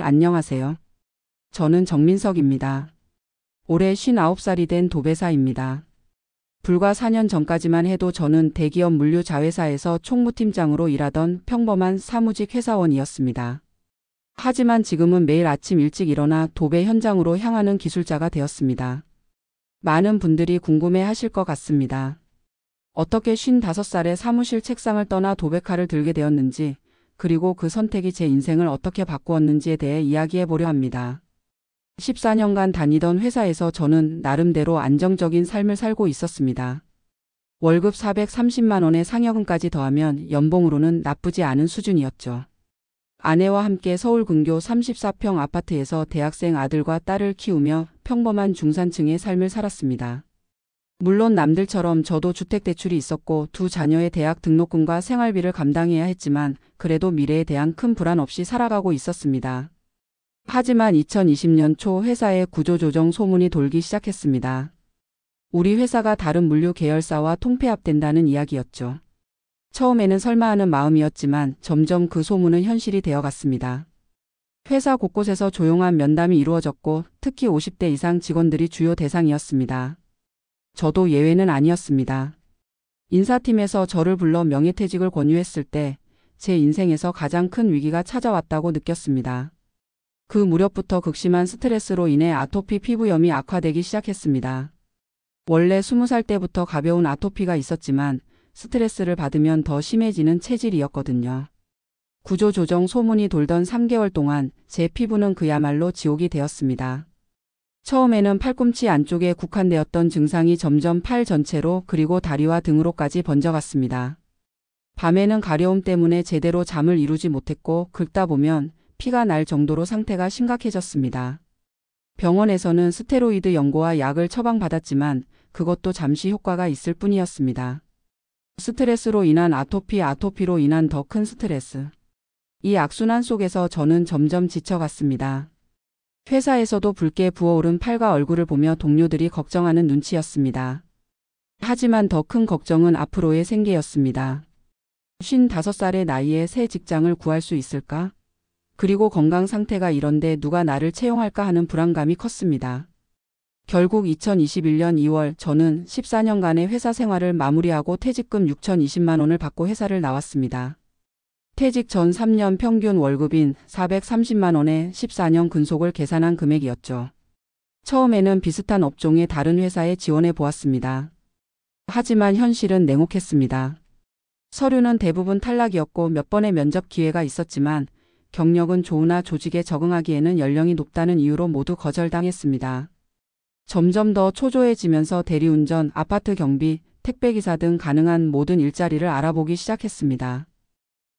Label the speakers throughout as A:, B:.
A: 안녕하세요. 저는 정민석입니다. 올해 59살이 된 도배사입니다. 불과 4년 전까지만 해도 저는 대기업 물류자회사에서 총무팀장으로 일하던 평범한 사무직 회사원이었습니다. 하지만 지금은 매일 아침 일찍 일어나 도배 현장으로 향하는 기술자가 되었습니다. 많은 분들이 궁금해 하실 것 같습니다. 어떻게 55살에 사무실 책상을 떠나 도배칼을 들게 되었는지, 그리고 그 선택이 제 인생을 어떻게 바꾸었는지에 대해 이야기해 보려 합니다. 14년간 다니던 회사에서 저는 나름대로 안정적인 삶을 살고 있었습니다. 월급 430만 원의 상여금까지 더하면 연봉으로는 나쁘지 않은 수준이었죠. 아내와 함께 서울 근교 34평 아파트에서 대학생 아들과 딸을 키우며 평범한 중산층의 삶을 살았습니다. 물론 남들처럼 저도 주택대출이 있었고 두 자녀의 대학 등록금과 생활비를 감당해야 했지만 그래도 미래에 대한 큰 불안 없이 살아가고 있었습니다. 하지만 2020년 초 회사에 구조조정 소문이 돌기 시작했습니다. 우리 회사가 다른 물류 계열사와 통폐합된다는 이야기였죠. 처음에는 설마 하는 마음이었지만 점점 그 소문은 현실이 되어갔습니다. 회사 곳곳에서 조용한 면담이 이루어졌고 특히 50대 이상 직원들이 주요 대상이었습니다. 저도 예외는 아니었습니다. 인사팀에서 저를 불러 명예퇴직을 권유했을 때 제 인생에서 가장 큰 위기가 찾아왔다고 느꼈습니다. 그 무렵부터 극심한 스트레스로 인해 아토피 피부염이 악화되기 시작했습니다. 원래 20살 때부터 가벼운 아토피가 있었지만 스트레스를 받으면 더 심해지는 체질이었거든요. 구조조정 소문이 돌던 3개월 동안 제 피부는 그야말로 지옥이 되었습니다. 처음에는 팔꿈치 안쪽에 국한되었던 증상이 점점 팔 전체로 그리고 다리와 등으로까지 번져갔습니다. 밤에는 가려움 때문에 제대로 잠을 이루지 못했고 긁다 보면 피가 날 정도로 상태가 심각해졌습니다. 병원에서는 스테로이드 연고와 약을 처방받았지만 그것도 잠시 효과가 있을 뿐이었습니다. 스트레스로 인한 아토피로 인한 더 큰 스트레스. 이 악순환 속에서 저는 점점 지쳐갔습니다. 회사에서도 붉게 부어오른 팔과 얼굴을 보며 동료들이 걱정하는 눈치였습니다. 하지만 더 큰 걱정은 앞으로의 생계였습니다. 55살의 나이에 새 직장을 구할 수 있을까? 그리고 건강 상태가 이런데 누가 나를 채용할까 하는 불안감이 컸습니다. 결국 2021년 2월 저는 14년간의 회사 생활을 마무리하고 퇴직금 6,020만 원을 받고 회사를 나왔습니다. 퇴직 전 3년 평균 월급인 430만 원의 14년 근속을 계산한 금액이었죠. 처음에는 비슷한 업종의 다른 회사에 지원해 보았습니다. 하지만 현실은 냉혹했습니다. 서류는 대부분 탈락이었고 몇 번의 면접 기회가 있었지만 경력은 좋으나 조직에 적응하기에는 연령이 높다는 이유로 모두 거절당했습니다. 점점 더 초조해지면서 대리운전, 아파트 경비, 택배기사 등 가능한 모든 일자리를 알아보기 시작했습니다.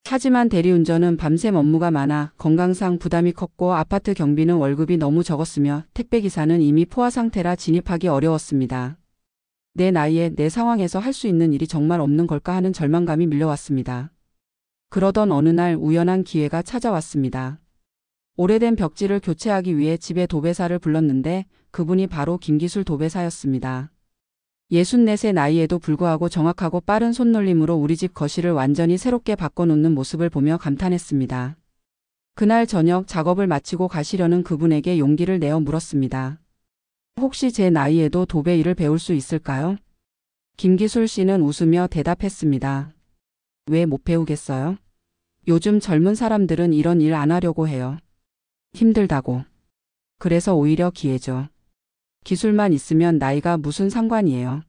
A: 하지만 대리운전은 밤샘 업무가 많아 건강상 부담이 컸고 아파트 경비는 월급이 너무 적었으며 택배기사는 이미 포화 상태라 진입하기 어려웠습니다. 내 나이에 내 상황에서 할 수 있는 일이 정말 없는 걸까 하는 절망감이 밀려왔습니다. 그러던 어느 날 우연한 기회가 찾아왔습니다. 오래된 벽지를 교체하기 위해 집에 도배사를 불렀는데 그분이 바로 김기술 도배사였습니다. 64세 나이에도 불구하고 정확하고 빠른 손놀림으로 우리 집 거실을 완전히 새롭게 바꿔놓는 모습을 보며 감탄했습니다. 그날 저녁 작업을 마치고 가시려는 그분에게 용기를 내어 물었습니다. 혹시 제 나이에도 도배 일을 배울 수 있을까요? 김기술 씨는 웃으며 대답했습니다. 왜 못 배우겠어요? 요즘 젊은 사람들은 이런 일 안 하려고 해요. 힘들다고. 그래서 오히려 기회죠. 기술만 있으면 나이가 무슨 상관이에요.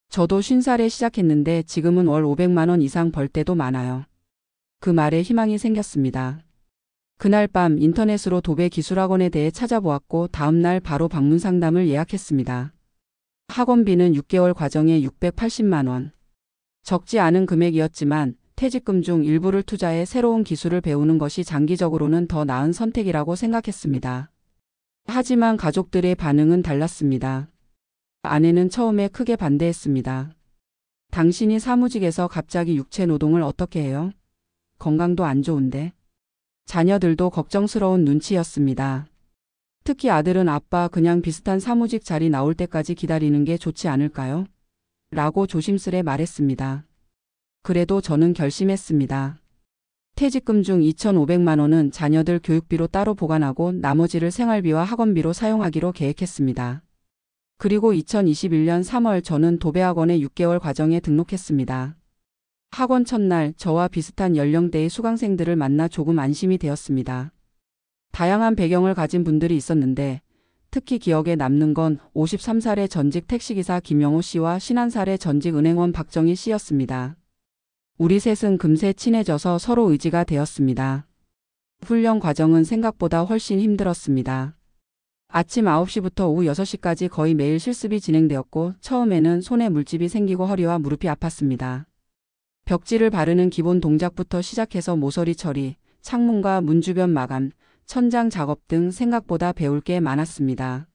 A: 저도 50살에 시작했는데 지금은 월 500만 원 이상 벌 때도 많아요. 그 말에 희망이 생겼습니다. 그날 밤 인터넷으로 도배 기술학원에 대해 찾아보았고 다음날 바로 방문 상담을 예약했습니다. 학원비는 6개월 과정에 680만 원. 적지 않은 금액이었지만 퇴직금 중 일부를 투자해 새로운 기술을 배우는 것이 장기적으로는 더 나은 선택이라고 생각했습니다. 하지만 가족들의 반응은 달랐습니다. 아내는 처음에 크게 반대했습니다. 당신이 사무직에서 갑자기 육체 노동을 어떻게 해요? 건강도 안 좋은데. 자녀들도 걱정스러운 눈치였습니다. 특히 아들은 아빠 그냥 비슷한 사무직 자리 나올 때까지 기다리는 게 좋지 않을까요? 라고 조심스레 말했습니다. 그래도 저는 결심했습니다. 퇴직금 중 2,500만 원은 자녀들 교육비로 따로 보관하고 나머지를 생활비와 학원비로 사용하기로 계획했습니다. 그리고 2021년 3월 저는 도배학원에 6개월 과정에 등록했습니다. 학원 첫날 저와 비슷한 연령대의 수강생들을 만나 조금 안심이 되었습니다. 다양한 배경을 가진 분들이 있었는데 특히 기억에 남는 건 53살의 전직 택시기사 김영호 씨와 51살의 전직 은행원 박정희 씨였습니다. 우리 셋은 금세 친해져서 서로 의지가 되었습니다. 훈련 과정은 생각보다 훨씬 힘들었습니다. 아침 9시부터 오후 6시까지 거의 매일 실습이 진행되었고 처음에는 손에 물집이 생기고 허리와 무릎이 아팠습니다. 벽지를 바르는 기본 동작부터 시작해서 모서리 처리, 창문과 문 주변 마감, 천장 작업 등 생각보다 배울 게 많았습니다.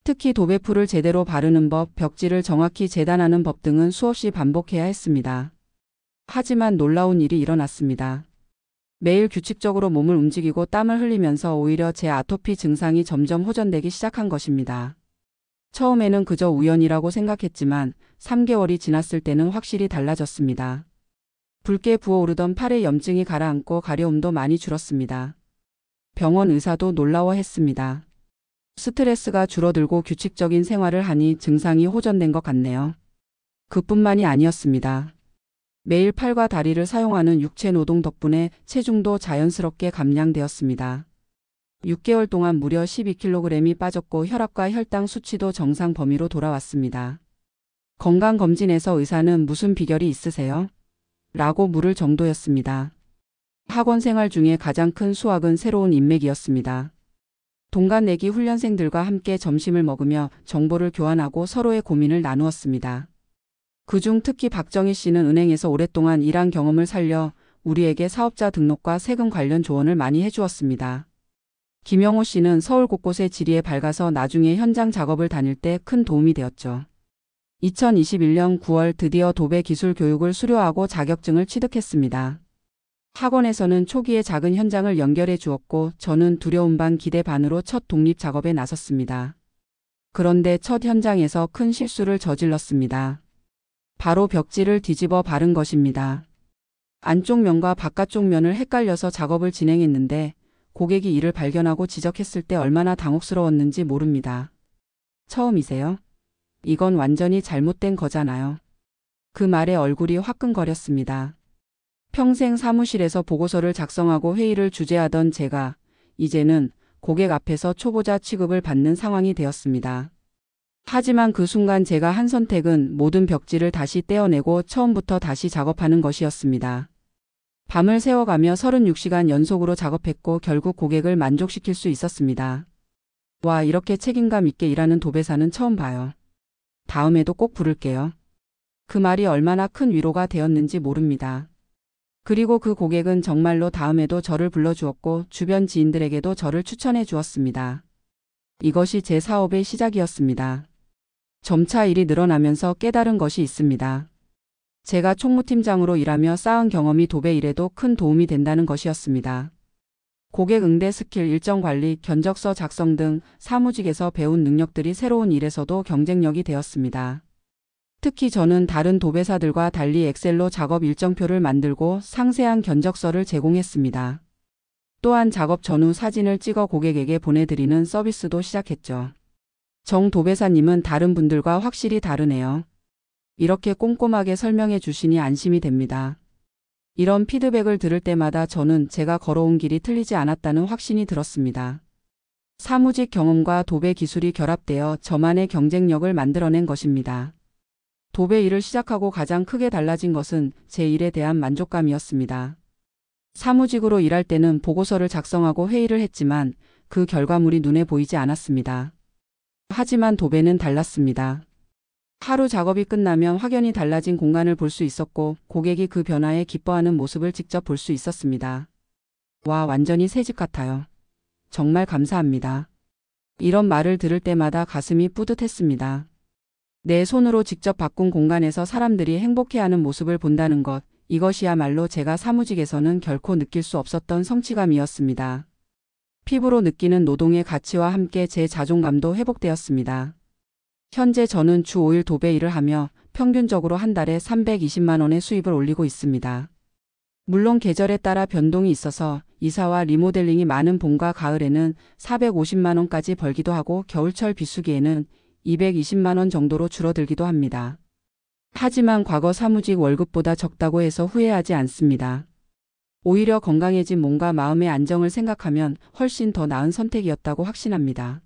A: 특히 도배풀을 제대로 바르는 법, 벽지를 정확히 재단하는 법 등은 수없이 반복해야 했습니다. 하지만 놀라운 일이 일어났습니다. 매일 규칙적으로 몸을 움직이고 땀을 흘리면서 오히려 제 아토피 증상이 점점 호전되기 시작한 것입니다. 처음에는 그저 우연이라고 생각했지만 3개월이 지났을 때는 확실히 달라졌습니다. 붉게 부어오르던 팔의 염증이 가라앉고 가려움도 많이 줄었습니다. 병원 의사도 놀라워했습니다. 스트레스가 줄어들고 규칙적인 생활을 하니 증상이 호전된 것 같네요. 그뿐만이 아니었습니다. 매일 팔과 다리를 사용하는 육체 노동 덕분에 체중도 자연스럽게 감량되었습니다. 6개월 동안 무려 12kg이 빠졌고 혈압과 혈당 수치도 정상 범위로 돌아왔습니다. 건강검진에서 의사는 무슨 비결이 있으세요? 라고 물을 정도였습니다. 학원 생활 중에 가장 큰 수확은 새로운 인맥이었습니다. 동갑내기 훈련생들과 함께 점심을 먹으며 정보를 교환하고 서로의 고민을 나누었습니다. 그중 특히 박정희 씨는 은행에서 오랫동안 일한 경험을 살려 우리에게 사업자 등록과 세금 관련 조언을 많이 해주었습니다. 김영호 씨는 서울 곳곳에 지리에 밝아서 나중에 현장 작업을 다닐 때 큰 도움이 되었죠. 2021년 9월 드디어 도배 기술 교육을 수료하고 자격증을 취득했습니다. 학원에서는 초기에 작은 현장을 연결해 주었고 저는 두려움 반 기대 반으로 첫 독립 작업에 나섰습니다. 그런데 첫 현장에서 큰 실수를 저질렀습니다. 바로 벽지를 뒤집어 바른 것입니다. 안쪽 면과 바깥쪽 면을 헷갈려서 작업을 진행했는데 고객이 이를 발견하고 지적했을 때 얼마나 당혹스러웠는지 모릅니다. 처음이세요? 이건 완전히 잘못된 거잖아요. 그 말에 얼굴이 화끈거렸습니다. 평생 사무실에서 보고서를 작성하고 회의를 주재하던 제가 이제는 고객 앞에서 초보자 취급을 받는 상황이 되었습니다. 하지만 그 순간 제가 한 선택은 모든 벽지를 다시 떼어내고 처음부터 다시 작업하는 것이었습니다. 밤을 새워가며 36시간 연속으로 작업했고 결국 고객을 만족시킬 수 있었습니다. 와, 이렇게 책임감 있게 일하는 도배사는 처음 봐요. 다음에도 꼭 부를게요. 그 말이 얼마나 큰 위로가 되었는지 모릅니다. 그리고 그 고객은 정말로 다음에도 저를 불러주었고 주변 지인들에게도 저를 추천해 주었습니다. 이것이 제 사업의 시작이었습니다. 점차 일이 늘어나면서 깨달은 것이 있습니다. 제가 총무팀장으로 일하며 쌓은 경험이 도배 일에도 큰 도움이 된다는 것이었습니다. 고객 응대 스킬, 일정 관리, 견적서 작성 등 사무직에서 배운 능력들이 새로운 일에서도 경쟁력이 되었습니다. 특히 저는 다른 도배사들과 달리 엑셀로 작업 일정표를 만들고 상세한 견적서를 제공했습니다. 또한 작업 전후 사진을 찍어 고객에게 보내드리는 서비스도 시작했죠. 정 도배사님은 다른 분들과 확실히 다르네요. 이렇게 꼼꼼하게 설명해 주시니 안심이 됩니다. 이런 피드백을 들을 때마다 저는 제가 걸어온 길이 틀리지 않았다는 확신이 들었습니다. 사무직 경험과 도배 기술이 결합되어 저만의 경쟁력을 만들어낸 것입니다. 도배 일을 시작하고 가장 크게 달라진 것은 제 일에 대한 만족감이었습니다. 사무직으로 일할 때는 보고서를 작성하고 회의를 했지만 그 결과물이 눈에 보이지 않았습니다. 하지만 도배는 달랐습니다. 하루 작업이 끝나면 확연히 달라진 공간을 볼 수 있었고 고객이 그 변화에 기뻐하는 모습을 직접 볼 수 있었습니다. 와, 완전히 새 집 같아요. 정말 감사합니다. 이런 말을 들을 때마다 가슴이 뿌듯했습니다. 내 손으로 직접 바꾼 공간에서 사람들이 행복해하는 모습을 본다는 것, 이것이야말로 제가 사무직에서는 결코 느낄 수 없었던 성취감이었습니다. 피부로 느끼는 노동의 가치와 함께 제 자존감도 회복되었습니다. 현재 저는 주 5일 도배 일을 하며 평균적으로 한 달에 320만 원의 수입을 올리고 있습니다. 물론 계절에 따라 변동이 있어서 이사와 리모델링이 많은 봄과 가을에는 450만 원까지 벌기도 하고 겨울철 비수기에는 220만 원 정도로 줄어들기도 합니다. 하지만 과거 사무직 월급보다 적다고 해서 후회하지 않습니다. 오히려 건강해진 몸과 마음의 안정을 생각하면 훨씬 더 나은 선택이었다고 확신합니다.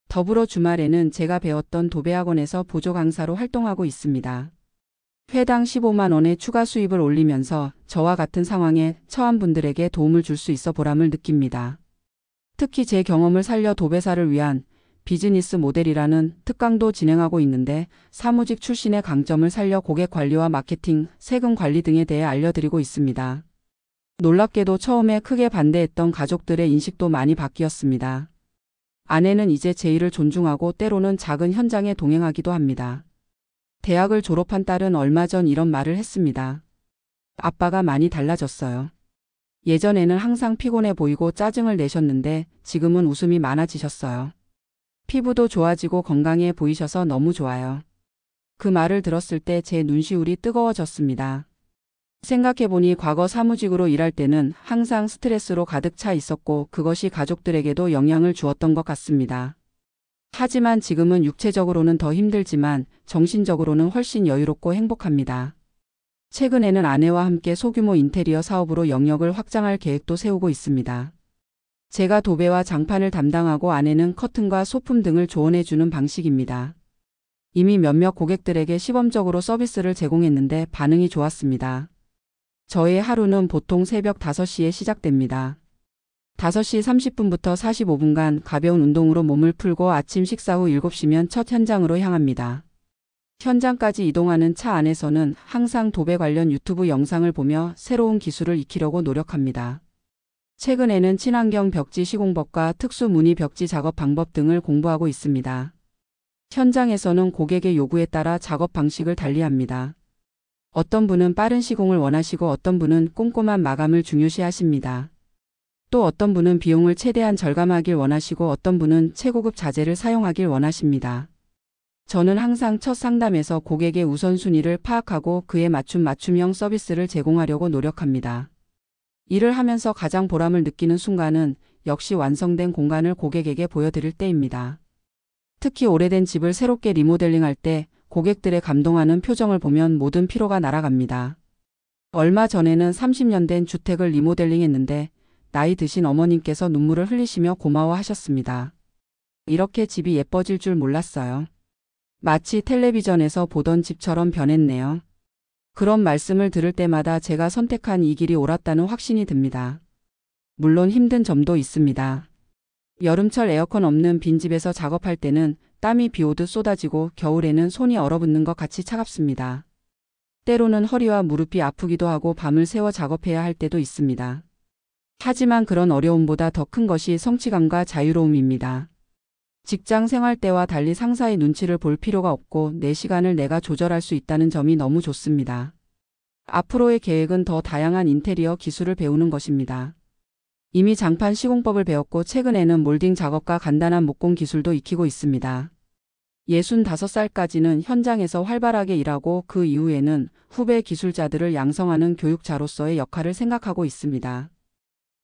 A: 더불어 주말에는 제가 배웠던 도배학원에서 보조 강사로 활동하고 있습니다. 회당 15만 원의 추가 수입을 올리면서 저와 같은 상황에 처한 분들에게 도움을 줄 수 있어 보람을 느낍니다. 특히 제 경험을 살려 도배사를 위한 비즈니스 모델이라는 특강도 진행하고 있는데 사무직 출신의 강점을 살려 고객 관리와 마케팅, 세금 관리 등에 대해 알려드리고 있습니다. 놀랍게도 처음에 크게 반대했던 가족들의 인식도 많이 바뀌었습니다. 아내는 이제 제 일을 존중하고 때로는 작은 현장에 동행하기도 합니다. 대학을 졸업한 딸은 얼마 전 이런 말을 했습니다. 아빠가 많이 달라졌어요. 예전에는 항상 피곤해 보이고 짜증을 내셨는데 지금은 웃음이 많아지셨어요. 피부도 좋아지고 건강해 보이셔서 너무 좋아요. 그 말을 들었을 때 제 눈시울이 뜨거워졌습니다. 생각해보니 과거 사무직으로 일할 때는 항상 스트레스로 가득 차 있었고 그것이 가족들에게도 영향을 주었던 것 같습니다. 하지만 지금은 육체적으로는 더 힘들지만 정신적으로는 훨씬 여유롭고 행복합니다. 최근에는 아내와 함께 소규모 인테리어 사업으로 영역을 확장할 계획도 세우고 있습니다. 제가 도배와 장판을 담당하고 아내는 커튼과 소품 등을 조언해주는 방식입니다. 이미 몇몇 고객들에게 시범적으로 서비스를 제공했는데 반응이 좋았습니다. 저의 하루는 보통 새벽 5시에 시작됩니다. 5시 30분부터 45분간 가벼운 운동으로 몸을 풀고 아침 식사 후 7시면 첫 현장으로 향합니다. 현장까지 이동하는 차 안에서는 항상 도배 관련 유튜브 영상을 보며 새로운 기술을 익히려고 노력합니다. 최근에는 친환경 벽지 시공법과 특수 무늬 벽지 작업 방법 등을 공부하고 있습니다. 현장에서는 고객의 요구에 따라 작업 방식을 달리합니다. 어떤 분은 빠른 시공을 원하시고 어떤 분은 꼼꼼한 마감을 중요시하십니다. 또 어떤 분은 비용을 최대한 절감하길 원하시고 어떤 분은 최고급 자재를 사용하길 원하십니다. 저는 항상 첫 상담에서 고객의 우선순위를 파악하고 그에 맞춘 맞춤형 서비스를 제공하려고 노력합니다. 일을 하면서 가장 보람을 느끼는 순간은 역시 완성된 공간을 고객에게 보여드릴 때입니다. 특히 오래된 집을 새롭게 리모델링할 때 고객들의 감동하는 표정을 보면 모든 피로가 날아갑니다. 얼마 전에는 30년 된 주택을 리모델링했는데 나이 드신 어머님께서 눈물을 흘리시며 고마워하셨습니다. 이렇게 집이 예뻐질 줄 몰랐어요. 마치 텔레비전에서 보던 집처럼 변했네요. 그런 말씀을 들을 때마다 제가 선택한 이 길이 옳았다는 확신이 듭니다. 물론 힘든 점도 있습니다. 여름철 에어컨 없는 빈집에서 작업할 때는 땀이 비오듯 쏟아지고 겨울에는 손이 얼어붙는 것 같이 차갑습니다. 때로는 허리와 무릎이 아프기도 하고 밤을 새워 작업해야 할 때도 있습니다. 하지만 그런 어려움보다 더 큰 것이 성취감과 자유로움입니다. 직장 생활 때와 달리 상사의 눈치를 볼 필요가 없고 내 시간을 내가 조절할 수 있다는 점이 너무 좋습니다. 앞으로의 계획은 더 다양한 인테리어 기술을 배우는 것입니다. 이미 장판 시공법을 배웠고 최근에는 몰딩 작업과 간단한 목공 기술도 익히고 있습니다. 65살까지는 현장에서 활발하게 일하고 그 이후에는 후배 기술자들을 양성하는 교육자로서의 역할을 생각하고 있습니다.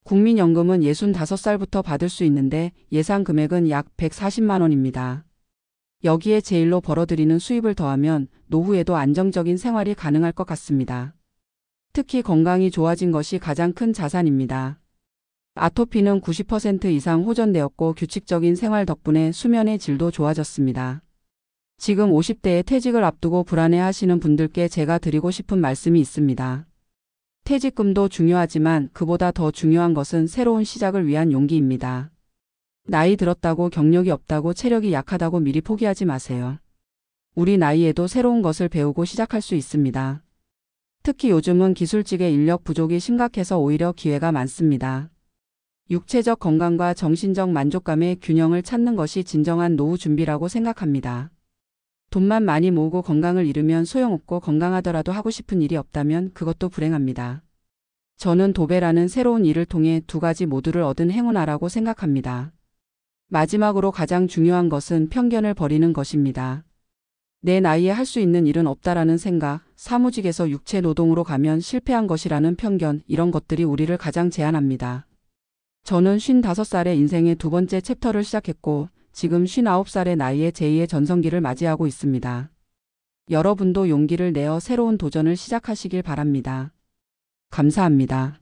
A: 국민연금은 65살부터 받을 수 있는데 예상 금액은 약 140만 원입니다. 여기에 제 일로 벌어들이는 수입을 더하면 노후에도 안정적인 생활이 가능할 것 같습니다. 특히 건강이 좋아진 것이 가장 큰 자산입니다. 아토피는 90% 이상 호전되었고 규칙적인 생활 덕분에 수면의 질도 좋아졌습니다. 지금 50대에 퇴직을 앞두고 불안해하시는 분들께 제가 드리고 싶은 말씀이 있습니다. 퇴직금도 중요하지만 그보다 더 중요한 것은 새로운 시작을 위한 용기입니다. 나이 들었다고 경력이 없다고 체력이 약하다고 미리 포기하지 마세요. 우리 나이에도 새로운 것을 배우고 시작할 수 있습니다. 특히 요즘은 기술직의 인력 부족이 심각해서 오히려 기회가 많습니다. 육체적 건강과 정신적 만족감의 균형을 찾는 것이 진정한 노후 준비라고 생각합니다. 돈만 많이 모으고 건강을 잃으면 소용없고 건강하더라도 하고 싶은 일이 없다면 그것도 불행합니다. 저는 도배라는 새로운 일을 통해 두 가지 모두를 얻은 행운아라고 생각합니다. 마지막으로 가장 중요한 것은 편견을 버리는 것입니다. 내 나이에 할 수 있는 일은 없다라는 생각, 사무직에서 육체 노동으로 가면 실패한 것이라는 편견, 이런 것들이 우리를 가장 제한합니다. 저는 55살의 인생의 두 번째 챕터를 시작했고 지금 59살의 나이에 제2의 전성기를 맞이하고 있습니다. 여러분도 용기를 내어 새로운 도전을 시작하시길 바랍니다. 감사합니다.